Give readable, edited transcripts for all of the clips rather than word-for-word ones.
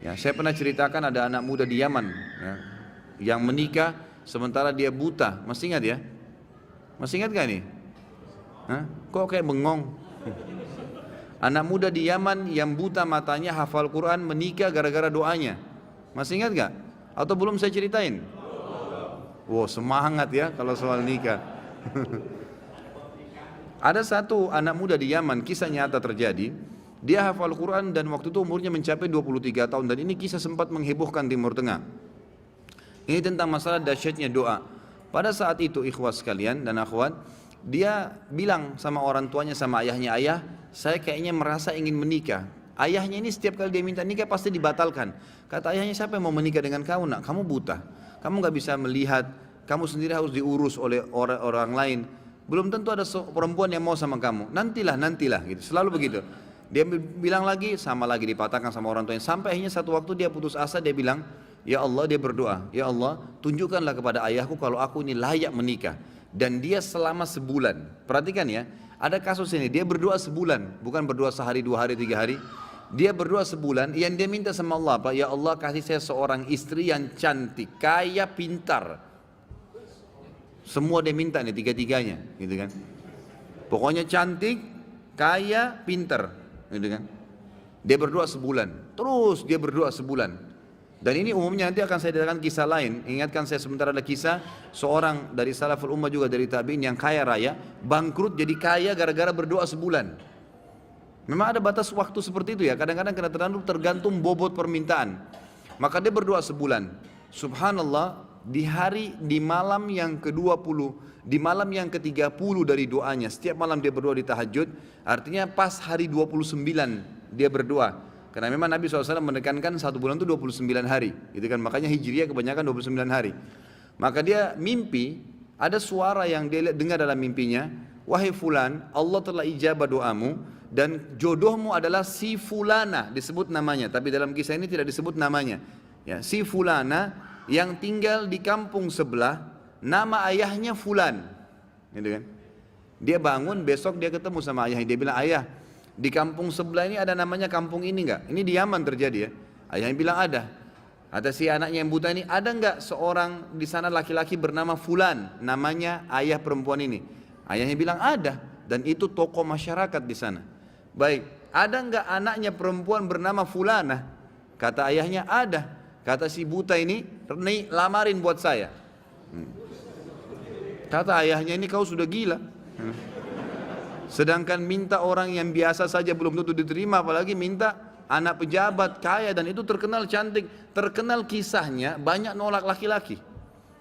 Ya, saya pernah ceritakan ada anak muda di Yaman ya, yang menikah sementara dia buta. Masih ingat ya? Masih ingat gak nih? Hah? Kok kayak bengong? Anak muda di Yaman yang buta matanya hafal Quran menikah gara-gara doanya. Masih ingat gak? Atau belum saya ceritain? Wow, semangat ya kalau soal nikah. Ada satu anak muda di Yaman, kisah nyata terjadi. Dia hafal Quran dan waktu itu umurnya mencapai 23 tahun. Dan ini kisah sempat menghebohkan Timur Tengah. Ini tentang masalah dahsyatnya doa. Pada saat itu ikhwas sekalian dan akhwat, dia bilang sama orang tuanya, sama ayahnya, ayah saya kayaknya merasa ingin menikah. Ayahnya ini setiap kali dia minta nikah pasti dibatalkan. Kata ayahnya, siapa yang mau menikah dengan kamu nak? Kamu buta, kamu gak bisa melihat, kamu sendiri harus diurus oleh orang lain. Belum tentu ada perempuan yang mau sama kamu. Nantilah gitu, selalu begitu. Dia bilang lagi, sama lagi dipatahkan sama orang tuanya. Sampai akhirnya satu waktu dia putus asa, dia bilang, ya Allah, dia berdoa, ya Allah tunjukkanlah kepada ayahku kalau aku ini layak menikah. Dan dia selama sebulan, perhatikan ya, ada kasus ini, dia berdoa sebulan, bukan berdoa sehari, 2 hari, 3 hari. Dia berdoa sebulan, yang dia minta sama Allah apa? Ya Allah kasih saya seorang istri yang cantik, kaya, pintar. Semua dia minta nih, tiga-tiganya gitu kan. Pokoknya cantik, kaya, pintar gitu kan. Dia berdoa sebulan, terus dia berdoa sebulan. Dan ini umumnya nanti akan saya datangkan kisah lain. Ingatkan saya sebentar, ada kisah seorang dari salaful ummah juga dari tabi'in yang kaya raya, bangkrut jadi kaya gara-gara berdoa sebulan. Memang ada batas waktu seperti itu ya, kadang-kadang tergantung bobot permintaan. Maka dia berdoa sebulan. Subhanallah, di malam yang ke-20, di malam yang ke-30 dari doanya, setiap malam dia berdoa di tahajud, artinya pas hari 29 dia berdoa. Karena memang Nabi SAW menekankan 1 bulan itu 29 hari, gitu kan? Makanya Hijriah kebanyakan 29 hari. Maka dia mimpi, ada suara yang dia dengar dalam mimpinya, wahai fulan, Allah telah ijabah doamu dan jodohmu adalah si fulana, disebut namanya, tapi dalam kisah ini tidak disebut namanya. Ya, si fulana yang tinggal di kampung sebelah, nama ayahnya fulan, gitu kan? Dia bangun, besok dia ketemu sama ayahnya, dia bilang, ayah, di kampung sebelah ini ada namanya kampung ini enggak? Ini di Yaman terjadi ya. Ayahnya bilang ada. Ada si anaknya yang buta ini, ada enggak seorang di sana laki-laki bernama fulan, namanya ayah perempuan ini? Ayahnya bilang ada, dan itu tokoh masyarakat di sana. Baik, ada enggak anaknya perempuan bernama fulana? Kata ayahnya ada. Kata si buta ini, lamarin buat saya. Kata ayahnya, ini kau sudah gila. Sedangkan minta orang yang biasa saja belum tentu diterima, apalagi minta anak pejabat kaya, dan itu terkenal cantik, terkenal kisahnya banyak nolak laki-laki.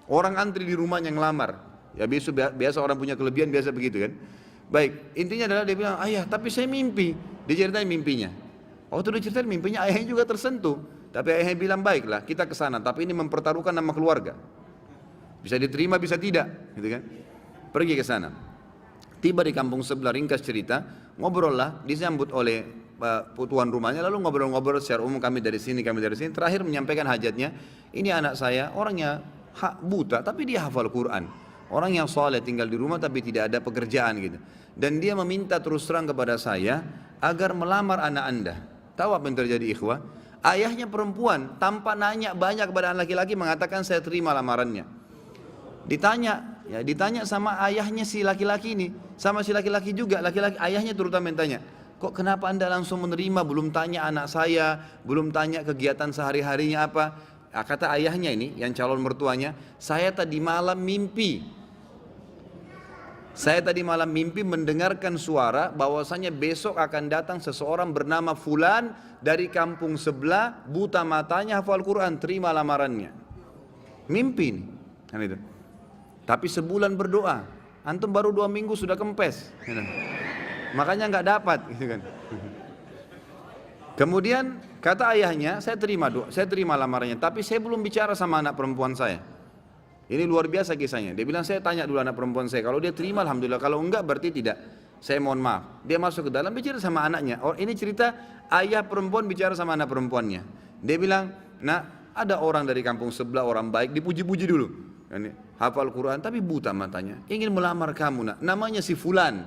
Orang antri di rumahnya ngelamar. Ya biasa orang punya kelebihan biasa begitu kan. Baik, intinya adalah dia bilang, ayah tapi saya mimpi. Dia ceritain mimpinya. Waktu dia ceritain mimpinya, ayahnya juga tersentuh. Tapi ayahnya bilang, baiklah kita ke sana, tapi ini mempertaruhkan nama keluarga. Bisa diterima bisa tidak, gitu kan. Pergi ke sana. Tiba di kampung sebelah, ringkas cerita, ngobrol lah, disambut oleh tuan rumahnya, lalu ngobrol-ngobrol secara umum, kami dari sini, terakhir menyampaikan hajatnya, ini anak saya, orangnya buta, tapi dia hafal Quran, orang yang soleh, tinggal di rumah tapi tidak ada pekerjaan gitu, dan dia meminta terus terang kepada saya, agar melamar anak anda. Tahu apa yang terjadi ikhwah? Ayahnya perempuan, tanpa nanya banyak kepada anak laki-laki, mengatakan saya terima lamarannya. Ditanya sama ayahnya si laki-laki ini, sama si laki-laki juga, ayahnya terutama yang tanya, kok kenapa anda langsung menerima, belum tanya anak saya, belum tanya kegiatan sehari-harinya apa? Kata ayahnya ini, yang calon mertuanya, saya tadi malam mimpi mendengarkan suara bahwasanya besok akan datang seseorang bernama fulan dari kampung sebelah, buta matanya, hafal Quran, terima lamarannya. Mimpi nih, kan itu. Tapi sebulan berdoa, antum baru 2 minggu sudah kempes, makanya nggak dapat, gitu kan. Kemudian kata ayahnya, saya terima lamarannya, tapi saya belum bicara sama anak perempuan saya. Ini luar biasa kisahnya. Dia bilang, saya tanya dulu anak perempuan saya, kalau dia terima alhamdulillah, kalau enggak berarti tidak. Saya mohon maaf. Dia masuk ke dalam bicara sama anaknya. Ini cerita ayah perempuan bicara sama anak perempuannya. Dia bilang, nak, ada orang dari kampung sebelah, orang baik, dipuji-puji dulu. Hafal Quran tapi buta matanya, ingin melamar kamu nak, namanya si fulan.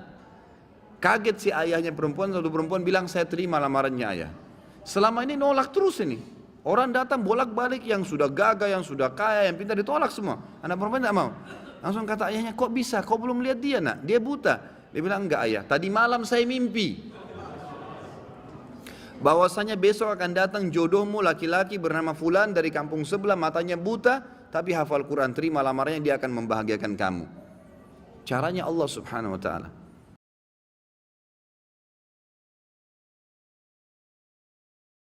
Kaget si ayahnya perempuan, satu perempuan bilang, saya terima lamarannya ayah. Selama ini nolak terus ini, Orang datang bolak-balik yang sudah gagah, yang sudah kaya, yang pintar ditolak semua. Anak perempuan tidak mau. Langsung kata ayahnya, kok bisa? Kau belum lihat dia nak? Dia buta. Dia bilang, enggak ayah, tadi malam saya mimpi bahwasanya besok akan datang jodohmu laki-laki bernama Fulan dari kampung sebelah, matanya buta tapi hafal Quran, terima lamarannya, dia akan membahagiakan kamu. Caranya Allah subhanahu wa ta'ala.